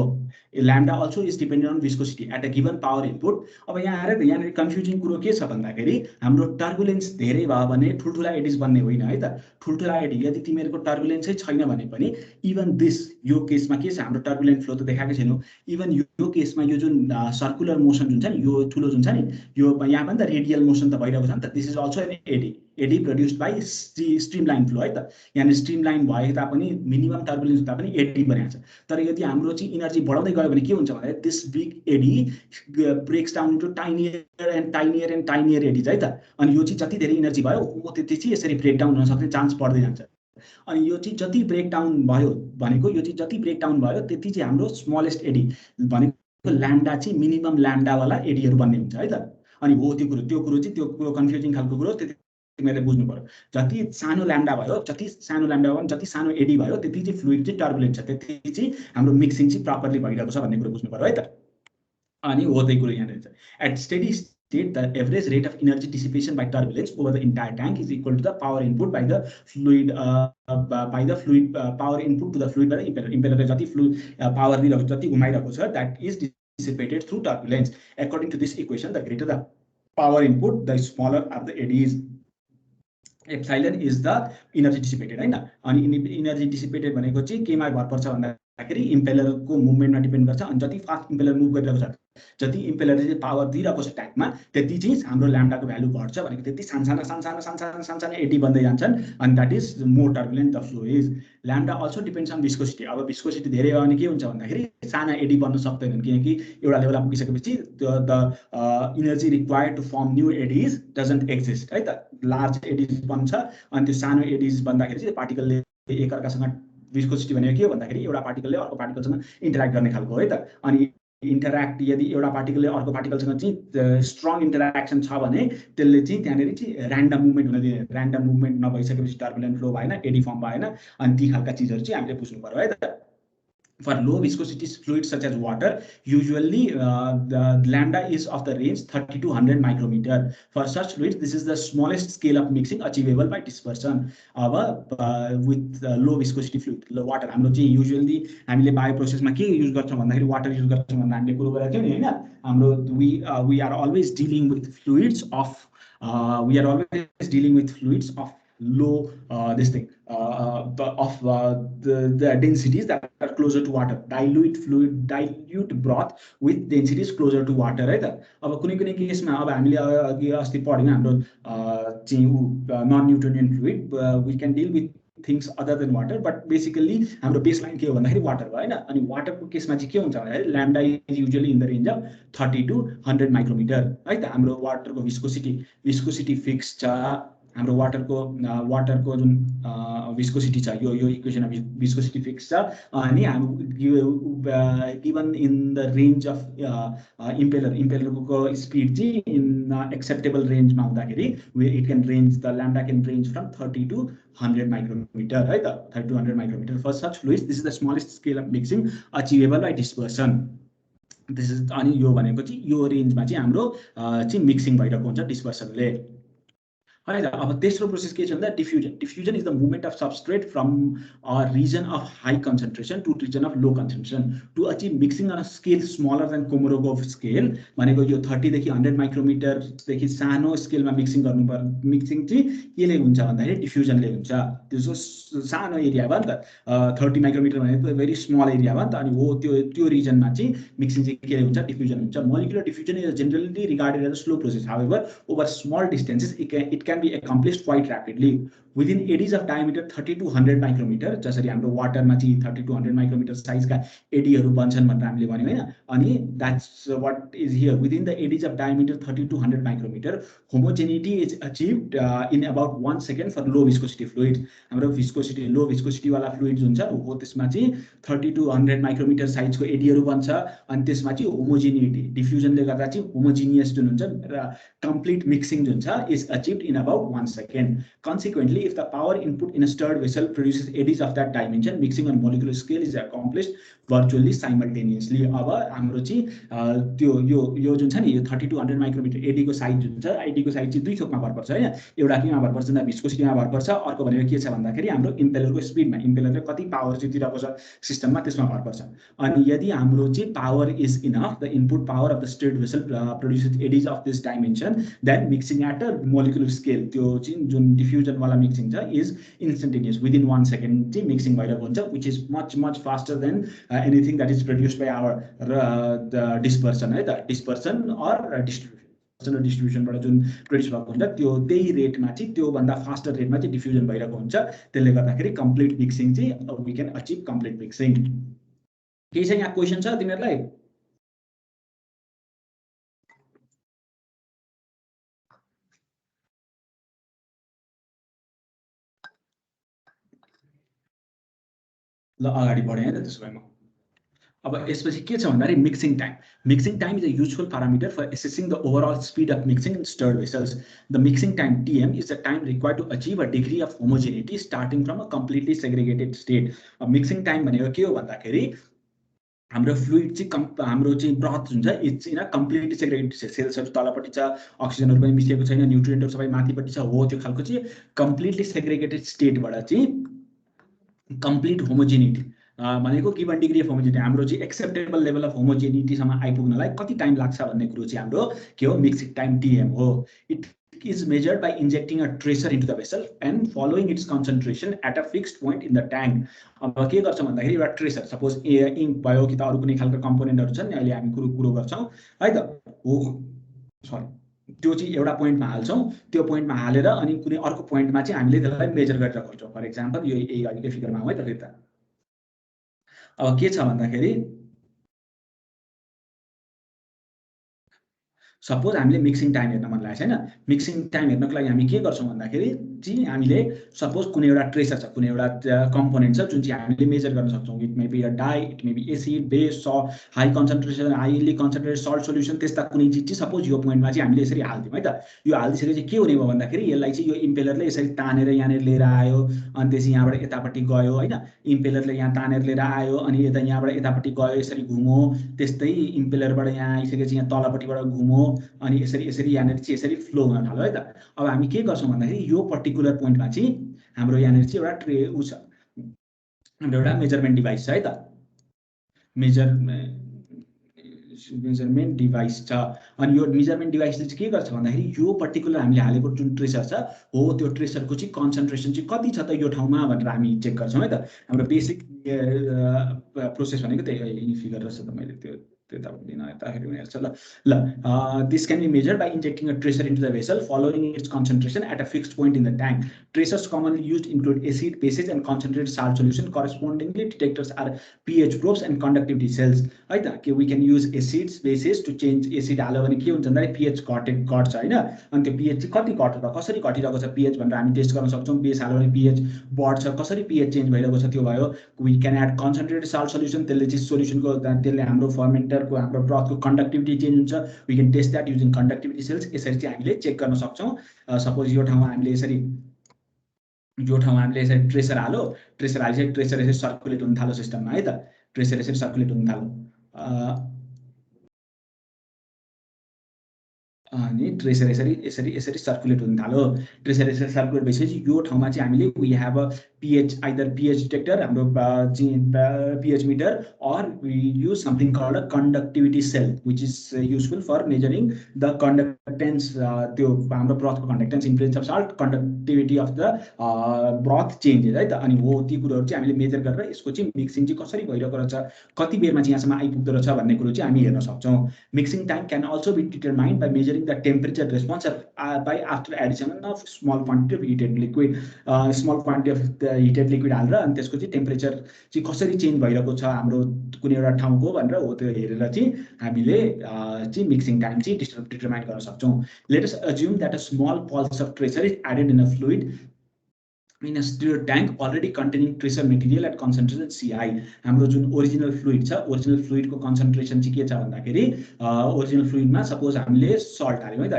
lambda also is dependent on viscosity at a given power input. अब यहाँ आएर यहाँ कन्फ्युजिङ कुरो के छ भन्दाखेरि हाम्रो टर्बुलेन्स धेरै भयो भने ठुलठुला एडीज बन्ने होइन है त। ठुलठुला एडी यदि तिमीहरुको टर्बुलेन्सै छैन भने पनि इभन दिस यो केसमा के छ हाम्रो टर्बुलेन्ट फ्लो त देखाएको छैन। इभन यो केसमा यो जुन सर्कुलर मोसन जुन छ नि यो ठुलो जुन छ नि यो यहाँ पनि त रेडियल मोसन त भइरहेको छ नि त। This is also an eddy produced by streamline flow है त। यहाँ स्ट्रीमलाइन भए तापनि मिनिमम टर्बुलेन्स हुँदा पनि एडी बनेको छ। तर यदि हाम्रो चाहिँ इनर्जी बढाउँदै गयो भने के हुन्छ भने this big eddy breaks down into tinier and tinier eddies है त। अनि यो चाहिँ जति धेरै इनर्जी भयो त्यति चाहिँ यसरी ब्रेक डाउन हुन सक्ने चान्स बढ्दै जान्छ। अनि यो चाहिँ जति ब्रेक डाउन भयो भनेको यो चाहिँ जति ब्रेक डाउन भयो त्यति चाहिँ हाम्रो स्मलेस्ट एडी भनेको ल्याम्डा चाहिँ मिनिमम ल्याम्डा वाला एडीहरु बन्ने हुन्छ है त। अनि हो त्यो कुरो चाहिँ त्यो कुरो कन्फ्युजिङ खालको कुरो त्यति तिमीले बुझ्नु पर्यो। जति सानो ल्याम्डा भयो जति सानो एडी भयो त्यति चाहिँ फ्लुइड चाहिँ टर्बुलेन्ट छ त्यति चाहिँ हाम्रो मिक्सिङ चाहिँ प्रपरली भइरहेको छ भन्ने कुरो बुझ्नु पर्यो है त। अनि हो त्यही कुरो यहाँ रहेछ। At steady state, the average rate of energy dissipation by turbulence over the entire tank is equal to the power input by the fluid power input to the fluid by the impeller. Impeller le jati fluid power दिइरहेको जति घुमाइरहेको छ that is dissipated through turbulence. According to this equation, the greater the power input, the smaller are the eddies. Epsilon is the energy dissipated हैन। अनि energy dissipated भनेको चाहिँ केमा भर पर्छ भन्दाखेरि इम्पेलर को मुभमेन्टमा डिपेन्ड गर्छ। अनि जति फास्ट इम्पेलर मुभ गरिरहेको छ जति इम्पेलर चाहिँ पावर दिइरहेको छ ट्याङ्कमा त्यति चाहिँ हाम्रो ल्याम्डाको भ्यालु घट्छ भनेको त्यति सानसाना एडी बन्दै जान्छन्। अनि that is more turbulent the flow is. Lambda also depends on viscosity. अब विस्कोसिटी धेरै भयो भने के हुन्छ भन्दाखेरि साना एडी बन्न सक्दैनन् किनकि एउटा लेभलमा पुगिसकेपछि the energy required to form new eddies doesn't exist है त। लार्ज एडीज बन्छ अनि त्यो सानो एडीज बन्दाखेरि चाहिँ पार्टिकलले एकअर्कासँग विस्कोसिटी भनेको के हो भन्दाखेरि एउटा पार्टिकलले अर्को पार्टिकलसँग इन्टरेक्ट गर्ने खालको है त। अनि इन्टरेक्ट यदि एउटा पार्टिकलले अर्को पार्टिकलसँग चाहिँ स्ट्रङ इन्टरेक्सन छ भने त्यसले चाहिँ त्यहाँनिर चाहिँ ऱ्यान्डम मुभमेन्ट हुन दिँदैन। ऱ्यान्डम मुभमेन्ट नभइसकेपछि टर्बुलेन्ट फ्लो भएन एडी फर्म भएन। अनि ती खालका चिजहरू चाहिँ हामीले बुझ्नु पर्यो है त। For low viscosity fluids such as water, usually the lambda is of the range 30 to 100 micrometer. For such fluids, this is the smallest scale of mixing achievable by dispersion. With low viscosity fluid, water, हाम्रो चाहिँ usually हामीले बायो प्रोसेसमा के युज गर्छौं भन्दाखेरि वाटर युज गर्छौं भन्दा हामीले कुरो गरेको थियौ नि हैन। हाम्रो we are always dealing with fluids of low the densities that are closer to water, dilute broth with densities closer to water है त। अब कुनै केसमा अब हामीले अघि अस्ति पढ्यौं हाम्रो चाहिँ non Newtonian fluid we can deal with things other than water, but basically हाम्रो बेसलाइन के हो भन्दाखेरि वाटर भयो हैन। अनि वाटरको केसमा चाहिँ के हुन्छ भन्दाखेरि lambda is usually in the range of 30 to 100 micrometer है त। हाम्रो वाटरको विस्कोसिटी फिक्स छ। हाम्रो वाटरको जुन विस्कोसिटी छ यो इक्वेसन विस्कोसिटी फिक्स छ। अनि given in the range of इम्पेलरको स्पिड चाहिँ इन एक्सेप्टेबल रेन्जमा हुँदाखेरि it can range the lambda can range from 30 to 100 micrometer है त। 30 to 100 micrometer for such fluids this is the smallest scale of mixing achievable by dispersion. This is अनि यो भनेको चाहिँ यो रेन्जमा चाहिँ हाम्रो चाहिँ मिक्सिङ भइरहेको हुन्छ डिस्पर्सनले है त। अब तेस्रो प्रोसेस के छ भन्दा diffusion. Diffusion is the movement of substrate from a region of high concentration to region of low concentration to achieve mixing on a scale smaller than कोमोरोगोभ स्केल। भनेको यो 30 देखि 100 माइक्रोमिटरदेखि सानो स्केलमा मिक्सिङ गर्नुपर्छ। मिक्सिङ चाहिँ केले हुन्छ भन्दाखेरि डिफ्युजनले हुन्छ। त्यो सानो एरिया भयो नि त 30 माइक्रोमिटर भनेको भेरी स्मल एरिया भयो नि त। अनि हो त्यो रिजनमा चाहिँ मिक्सिङ चाहिँ केले हुन्छ डिफ्युजन हुन्छ। Molecular diffusion is generally regarded as a slow process. However over small distances it can be accomplished quite rapidly within eddies of diameter 30 to 100 micrometer। जसरी हाम्रो वाटरमा चाहिँ 30 to 100 माइक्रोमिटर साइजका एडीहरु बन्छन् भनेर हामीले भन्यौ हैन। अनि that's what is here within the eddies of diameter 30 to 100 micrometer homogeneity is achieved in about 1 second for low viscosity fluids। हाम्रो लो विस्कोसिटी वाला फ्लुइड्स हुन्छ हो त्यसमा चाहिँ 30 to 100 माइक्रोमिटर साइजको एडीहरु बन्छ। अनि त्यसमा चाहिँ होमोजेनिटी डिफ्युजनले गर्दा चाहिँ होमोजिनियस जुन हुन्छ र कम्प्लिट मिक्सिङ जुन छ is अचिभड in about 1 second. Consequently, if the power input in a stirred vessel produces eddies of that dimension, mixing on molecular scale is accomplished virtually simultaneously. अब हाम्रो चाहिँ त्यो यो जुन छ नि यो 30 to 100 माइक्रोमिटर एडी को साइज जुन छ आईडी को साइज चाहिँ दुई थोकमा भर पर्छ हैन एउटा केमा भर पर्छ भन्दा भिस्कोसिटीमा भर पर्छ अर्को भनेको के छ भन्दाखेरि हाम्रो इम्पेलरको स्पिडमा इम्पेलरले कति पावर चाहिँ दिइरहेको छ सिस्टममा त्यसमा भर पर्छ अनि यदि हाम्रो चाहिँ power is enough the input power of the stirred vessel produces eddies of this dimension then mixing at a molecular scale त्यो चाहिँ जुन डिफ्युजन वाला मिक्सिङ छ इज इन्स्टेन्टेनियस विदिन 1 सेकेन्ड चाहिँ मिक्सिङ भइरहेको हुन्छ which is much faster than anything that is produced by our the dispersion है त dispersion or distribution बाट जुन प्रोड्युस भएको हुन्छ त्यो त्यही रेटमा चाहिँ त्यो भन्दा फास्टर रेटमा चाहिँ डिफ्युजन भइरहेको हुन्छ त्यसले गर्दाखेरि कम्प्लिट मिक्सिङ चाहिँ we can achieve complete mixing केही छ यहाँ क्वेशन छ तिमीहरुलाई ल अगाडि बढे है त त्यसो भए म अब यसपछि के छ भन्दाखेरि mixing time is a useful parameter for assessing the overall speed of mixing in stirred vessels. The mixing time TM is the time required to achieve a degree of homogeneity starting from a completely segregated state. Mixing time भनेको के हो भन्दाखेरि हाम्रो फ्लुइड चाहिँ हाम्रो चाहिँ ब्रथ हुन्छ इट्स इन अ कम्प्लिटली सेग्रेगेटेड सेल्सहरु तलपट्टि छ अक्सिजनहरु पनि मिसिएको छैन न्यूट्रिएन्टहरु सबै माथिपट्टि छ हो त्यो खालको चाहिँ कम्प्लिटली सेग्रेगेटेड स्टेटबाट चाहिँ कम्प्लिट होमोजेनिटी भनेको गिवन डिग्री अफ होमोजेनिटी हाम्रो चाहिँ एक्सेप्टेबल लेभल अफ होमोजेनिटी सम्म आइपुग्नलाई कति टाइम लाग्छ भन्ने कुरो चाहिँ हाम्रो के हो मिक्सिङ टाइम टीएम हो it is measured by injecting a tracer into the vessel and following its concentration at a fixed point in the tank. अब के गर्छ भन्दाखेरि एउटा ट्रेसर सपोज इंक भयो कि त अरु कुनै खालको कम्पोनेन्टहरु छन् अहिले हामी कुरो गर्छौं है त हो सरी त्यो चाहिँ एउटा पोइन्टमा हाल्छौं त्यो पोइन्टमा हालेर अनि कुनै अर्को पोइन्टमा चाहिँ हामीले त्यसलाई मेजर गरेर गर्छौं फर एक्जाम्पल यो यही फिगरमा हो है त फेरि त अब के छ भन्दाखेरि सपोज हामीले मिक्सिङ टाइम हेर्न मन लागेको छैन मिक्सिङ टाइम हेर्नको लागि हामी के गर्छौं भन्दाखेरि चाहिँ हामीले सपोज कुनै एउटा ट्रेसर छ कुनै एउटा कम्पोनेन्ट छ जुन चाहिँ हामीले मेजर गर्न सक्छौं it may be a dye it may be acid base high concentration highly concentrated salt solution त्यस्ता कुनै चीज चाहिँ सपोज यो पोइन्टमा चाहिँ हामीले यसरी हाल्दियौ है त यो हाल्दिसकेपछि के हुने भयो भन्दाखेरि यसलाई चाहिँ यो इम्पेलरले यसरी तानेर यहाँनेर लिएर आयो अनि त्यसै यहाँबाट यतापट्टि गयो हैन इम्पेलरले यहाँ तानेर लिएर आयो अनि यहाँबाट यतापट्टि गयो यसरी घुमो त्यस्तै इम्पेलरबाट यहाँ आइसकेपछि यहाँ तलपट्टिबाट घुमो अनि यसरी यहाँनेर चाहिँ यसरी फ्लो हुन थाल्यो है त अब हामी के गर्छौं भन्दाखेरि यो पर्टिकुलर पोइन्टमा चाहिँ हाम्रो यहाँनेर चाहिँ एउटा ट्रे छ हाम्रो एउटा मेजरमेन्ट डिभाइस छ है त मेजरमेन्ट डिभाइस छ अनि यो मेजरमेन्ट डिभाइसले चाहिँ के गर्छ भन्दाखेरि यो पर्टिकुलर हामीले हालेको जुन ट्रेसर छ हो त्यो ट्रेसरको चाहिँ कन्सन्ट्रेसन चाहिँ कति छ त यो ठाउँमा भनेर हामी चेक गर्छौं है त हाम्रो बेसिक प्रोसेस भनेको त्यही फिगर रहेछ त मैले त्यो this can be measured by injecting a tracer into the vessel following its concentration at a fixed point in the tank. Tracers commonly used include acid, bases, and concentrated salt solution. Correspondingly, detectors are pH probes and conductivity cells. Okay, we can use acids, bases to change acid हाल्यो भने के हुन्छ भन्दा pH घट्छ हैन अनि त्यो pH चाहिँ कति घट्छ त कसरी घटिरहेको छ pH भनेर हामी टेस्ट गर्न सक्छौं बेस हाल्यो भने pH बढ्छ कसरी pH चेन्ज भइरहेको छ त्यो भयो we can add concentrated salt solution त्यसले चाहिँ सोलुसनको त्यसले हाम्रो फर्मेन्टरको हाम्रो ब्रथको कन्डक्टिभिटी चेन्ज हुन्छ we can test that using conductivity cells यसरी चाहिँ हामीले चेक गर्न सक्छौं सपोज यो ठाउँमा हामीले यसरी ट्रेसर हालिसके ट्रेसर यसरी सर्कुलेट हुन थाल्यो सिस्टममा है त ट्रेसर यसरी सर्कुलेट हुन थाल्यो अनि ट्रेसर यसरी सर्कुलेट हुन थाल्यो ट्रेसर यसरी सर्कुलेट भइसकेपछि यो ठाउँमा चाहिँ हामीले we have a pH either pH detector हाम्रो pH meter or we use something called a conductivity cell which is useful for measuring the conductance त्यो हाम्रो ब्रथको conductance in presence of salt conductivity of the broth changes है त अनि हो ती कुराहरु चाहिँ हामीले मेजर गरेर यसको चाहिँ मिक्सिङ चाहिँ कसरी भइरहेको रहेछ कति बेरमा चाहिँ यहाँसम्म आइपुग्दो रहेछ भन्ने कुरो चाहिँ हामी हेर्न सक्छौं mixing time can also be determined by measuring the temperature response by after addition of small quantity of heated liquid small quantity of the heated liquid हालेर अनि त्यसको चाहिँ टेम्परेचर चाहिँ कसरी चेन्ज भइरहेको छ हाम्रो कुनै एउटा ठाउँको भनेर हो त्यो हेरेर चाहिँ हामीले चाहिँ मिक्सिङ टाइम चाहिँ डिटरमाइन गर्न सक्छौं let us assume that a small pulse of tracer is added in a fluid in a stirred tank already containing tracer material at concentration CI. हाम्रो जुन ओरिजिनल फ्लुइड छ, ओरिजिनल फ्लुइडको कन्सन्ट्रेसन चाहिँ के छ भन्दाखेरि ओरिजिनल फ्लुइडमा सपोज हामीले सल्ट हाल्यौँ है त,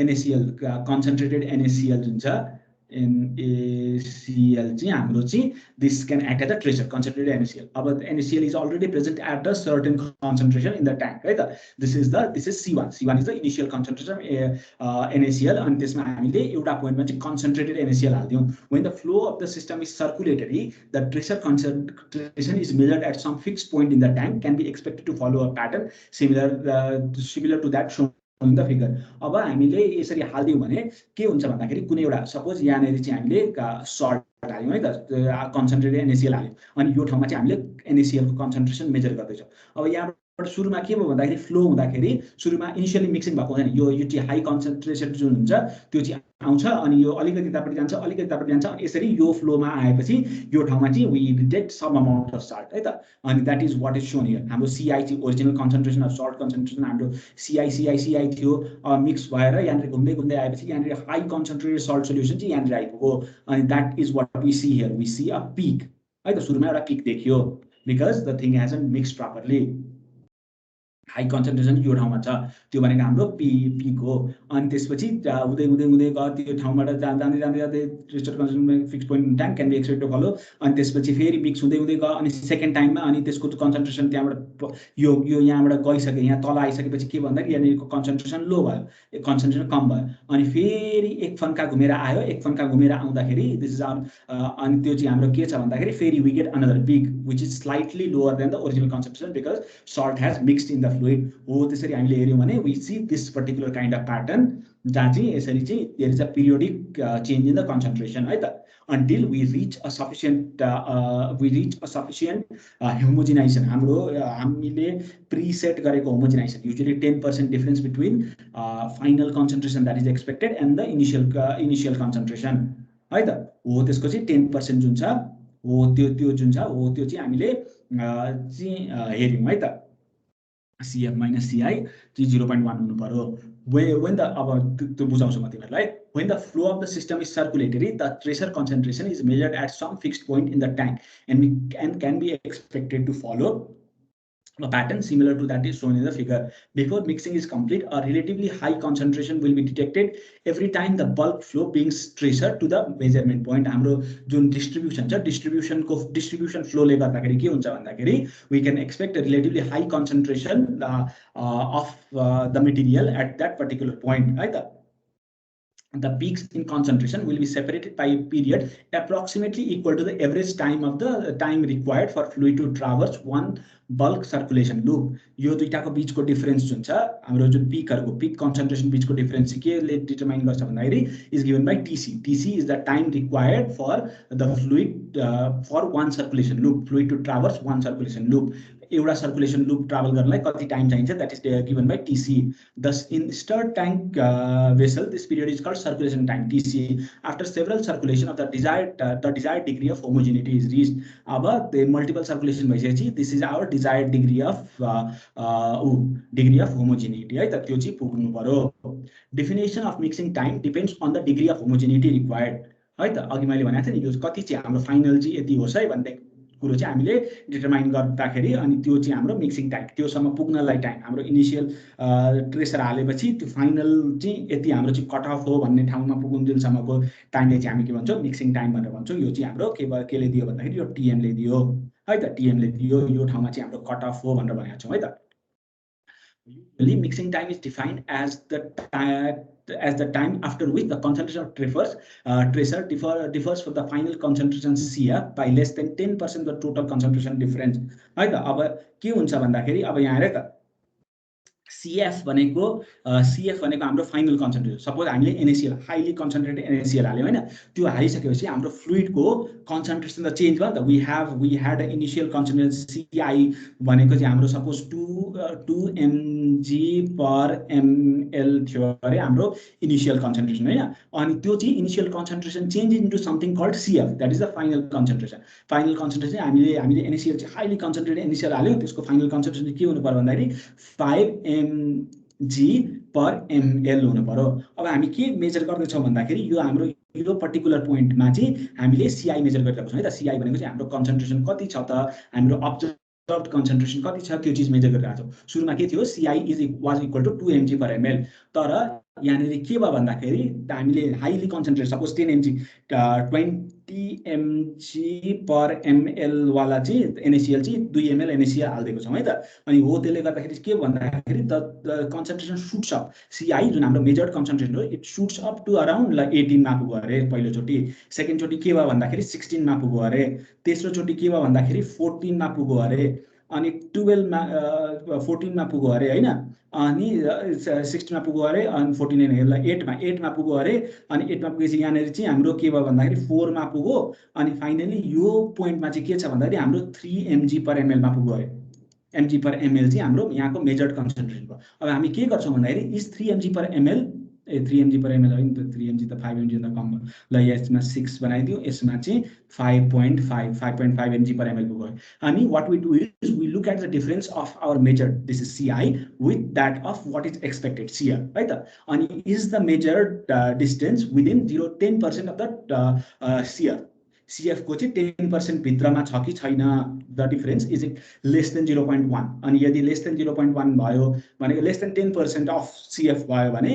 NaCl कन्सन्ट्रेटेड NaCl जुन छ NaCl चाहिँ हाम्रो चाहिँ this can act as a tracer, concentrated NaCl. अब NaCl is already present at a certain concentration in the tank, right? This is C1. C1 is the initial concentration NaCl, अनि त्यसमा हामीले एउटा पोइन्टमा चाहिँ concentrated NaCl हाल्दियौँ. When the flow of the system is circulatory, the tracer concentration is measured at some fixed point in the tank, can be expected to follow a pattern similar to that shown in the figure. अब हामीले यसरी हाल्दियौँ भने के हुन्छ भन्दाखेरि कुनै एउटा सपोज यहाँनिर चाहिँ हामीले सल्ट हाल्यौँ है त, कन्सन्ट्रेटेड NaCl हाल्यौँ, अनि यो ठाउँमा चाहिँ हामीले NaCl को कन्सन्ट्रेसन मेजर गर्दैछौँ. अब यहाँबाट सुरुमा के भयो भन्दाखेरि फ्लो हुँदाखेरि सुरुमा इनिशियली मिक्सिङ भएको हुँदैन, यो चाहिँ हाई कन्सन्ट्रेसन जुन हुन्छ त्यो चाहिँ आउँछ, अनि यो अलिकति तापट्टि जान्छ, अलिकति तापट्टि जान्छ, अनि यसरी यो फ्लोमा आएपछि यो ठाउँमा चाहिँ we detect some amount of salt है त, अनि that is what is shown here. हाम्रो CI चाहिँ original concentration of salt concentration हाम्रो CI थियो, मिक्स भएर यहाँनिर घुम्दै घुम्दै आएपछि यहाँनिर हाई कन्सन्ट्रेटेड सल्ट सोल्युसन चाहिँ यहाँनिर आइपुग्यो, अनि that is what we see here. We see a peak है त, सुरुमा एउटा पिक देखियो because the thing hasn't mix properly. High concentration यो ठाउँमा छ, त्यो भनेको हाम्रो पिक हो. अनि त्यसपछि उदै उदै उदै गयो त्यो ठाउँबाट जाँदै जाँदै जाँदै tracer concentration fix point time can be expected to follow, अनि त्यसपछि फेरि मिक्स हुँदै हुँदै गयो, अनि सेकेन्ड टाइममा अनि त्यसको कन्सन्ट्रेसन त्यहाँबाट यो यहाँबाट गइसक्यो, यहाँ तल आइसकेपछि के भन्दाखेरि यहाँनिरको कन्सन्ट्रेसन लो भयो, कन्सन्ट्रेसन कम भयो, अनि फेरि एक फन्का घुमेर आयो, एक फन्का घुमेर आउँदाखेरि दिस इज अनि त्यो चाहिँ हाम्रो के छ भन्दाखेरि फेरि we get another peak which is slightly lower than the original concentration because salt has mixed in the fluid हो. त्यसरी हामीले हेर्यौँ भने we see this particular kind of pattern जहाँ चाहिँ यसरी चाहिँ there is a periodic change in the concentration है त, until we reach a sufficient homogenization. हाम्रो हामीले प्रीसेट गरेको homogenisation usually 10% difference between final concentration that is expected and the initial concentration है त, हो त्यसको चाहिँ 10% जुन छ हो त्यो जुन छ हो त्यो चाहिँ हामीले चाहिँ हेर्यौँ है त. CF minus CI चाहिँ 0.1 हुनु पर्यो. When the त्यो बुझाउँछु म तिमीहरूलाई. When the flow of the system is circulatory, the tracer concentration is measured at some fixed point in the tank and can be expected to follow a pattern similar to that is shown in the figure. Before mixing is complete, a relatively high concentration will be detected every time the bulk flow brings tracer to the measurement point. हाम्रो जुन डिस्ट्रिब्युसन छ, डिस्ट्रिब्युसन फ्लोले गर्दाखेरि के हुन्छ भन्दाखेरि we can expect a relatively high concentration of the material at that particular point है त. The peaks in concentration will be separated by a period approximately equal to the average time of the time required for fluid to traverse one bulk circulation loop. यो दुईटाको बीचको डिफरेन्स जुन छ हाम्रो जुन पिकहरुको पिक कन्सन्ट्रेसन बीचको डिफरेन्स चाहिँ केले डिटरमाइन गर्छ भन्दाखेरि is given by TC. TC is the time required for the fluid for one circulation loop, fluid to traverse one circulation loop. एउटा सर्कुलेसन लूप ट्राभल गर्नलाई कति टाइम चाहिन्छ that is given by TC. Thus in stirred tank vessel this period is called circulation time TC. After several circulation of the desired degree of homogeneity is reached. अब the multiple circulation भइसकेपछि this is our desired degree of homogeneity है त, त्यो चाहिँ पुग्नु पर्यो. Definition of mixing time depends on the degree of homogeneity required है त. अघि मैले भनेको थिएँ नि यो कति चाहिँ हाम्रो फाइनल चाहिँ यति होस् है भन्ने कुरो चाहिँ हामीले डिटरमाइन गर्दाखेरि अनि त्यो चाहिँ हाम्रो मिक्सिङ टाइम त्योसम्म पुग्नलाई टाइम हाम्रो इनिशियल ट्रेसर हालेपछि त्यो फाइनल चाहिँ यति हाम्रो चाहिँ कट अफ हो भन्ने ठाउँमा पुगुन्जेलसम्मको टाइमले चाहिँ हामी के भन्छौँ मिक्सिङ टाइम भनेर भन्छौँ. यो चाहिँ हाम्रो केले दियो भन्दाखेरि यो TM ले दियो है त, TM ले दियो. यो ठाउँमा चाहिँ हाम्रो कट अफ हो भनेर भनेको छौँ है त. Usually mixing time is defined as the time after which the concentration of tracer differs from the final concentration CF by less than 10% the total concentration difference है त. अब के हुन्छ भन्दाखेरि अब यहाँ हेर त CF भनेको हाम्रो फाइनल कन्सन्ट्रेसन. सपोज हामीले NaCl हाइली कन्सन्ट्रेटेड NaCl हाल्यौँ होइन, त्यो हालिसकेपछि हाम्रो फ्लुइडको कन्सन्ट्रेसन त चेन्ज भयो नि त. We had a initial concentration CI भनेको चाहिँ हाम्रो सपोज 2 mg/ml थियो अरे हाम्रो इनिशियल कन्सन्ट्रेसन होइन, अनि त्यो चाहिँ initial concentration change into something called CF that is the final concentration. Final concentration हामीले NaCl चाहिँ हाइली कन्सन्ट्रेटेड NaCl हाल्यौँ, त्यसको फाइनल कन्सन्ट्रेसन के हुनु पर्यो भन्दाखेरि 5 mg/ml हुनु पर्यो. अब हामी के मेजर गर्दैछौँ भन्दाखेरि यो हाम्रो यो पर्टिकुलर पोइन्टमा चाहिँ हामीले CI मेजर गरिरहेको छौँ है त। CI भनेको चाहिँ हाम्रो कन्सन्ट्रेसन कति छ त, हाम्रो अब्जर्भड कन्सन्ट्रेसन कति छ त्यो चिज मेजर गरिरहेको छौँ। सुरुमा के थियो, CI was equal to 2 mg/ml। तर यहाँनिर के भयो भन्दाखेरि हामीले highly concentrate suppose 10 mg 20 mg/ml वाला चाहिँ NaCl चाहिँ 2 ml NaCl हालिदिएको छौँ है त। अनि हो त्यसले गर्दाखेरि के भन्दाखेरि the concentration shoots up, CI जुन हाम्रो मेजर्ड कन्सन्ट्रेसन हो it shoots up to around 18 मा पुग्यो अरे पहिलोचोटि। सेकेन्डचोटि के भयो भन्दाखेरि 16 मा पुग्यो अरे। तेस्रोचोटि के भयो भन्दाखेरि 14 मा पुग्यो अरे। अनि 12 मा 14 मा पुग्यो अरे होइन। अनि 16 मा पुग्यो अरे। अनि 14 होइन 8 मा पुग्यो अरे। अनि 8 मा पुगेपछि यहाँनिर चाहिँ हाम्रो के भयो भन्दाखेरि 4 मा पुग्यो। अनि फाइनली यो पोइन्टमा चाहिँ के छ भन्दाखेरि हाम्रो 3 mg/ml मा पुग्यो अरे। mg/ml चाहिँ हाम्रो यहाँको मेजर्ड कन्सन्ट्रेसन भयो। अब हामी के गर्छौँ भन्दाखेरि इज 3 mg/ml 3 mg/ml होइन त, 3 mg त 5 mg त कम भयो। ल यसमा 6 बनाइदियो, यसमा चाहिँ 5.5 mg/ml पुग्यो। अनि what we do is we look at the difference of our measured, this is CI, with that of what is expected CR है त। अनि is the measured distance within 10% of the CR, CF को चाहिँ 10% भित्रमा छ कि छैन, the difference is it less than 0.1। अनि यदि लेस देन 0.1 भयो भनेको लेस देन 10% अफ CF भयो भने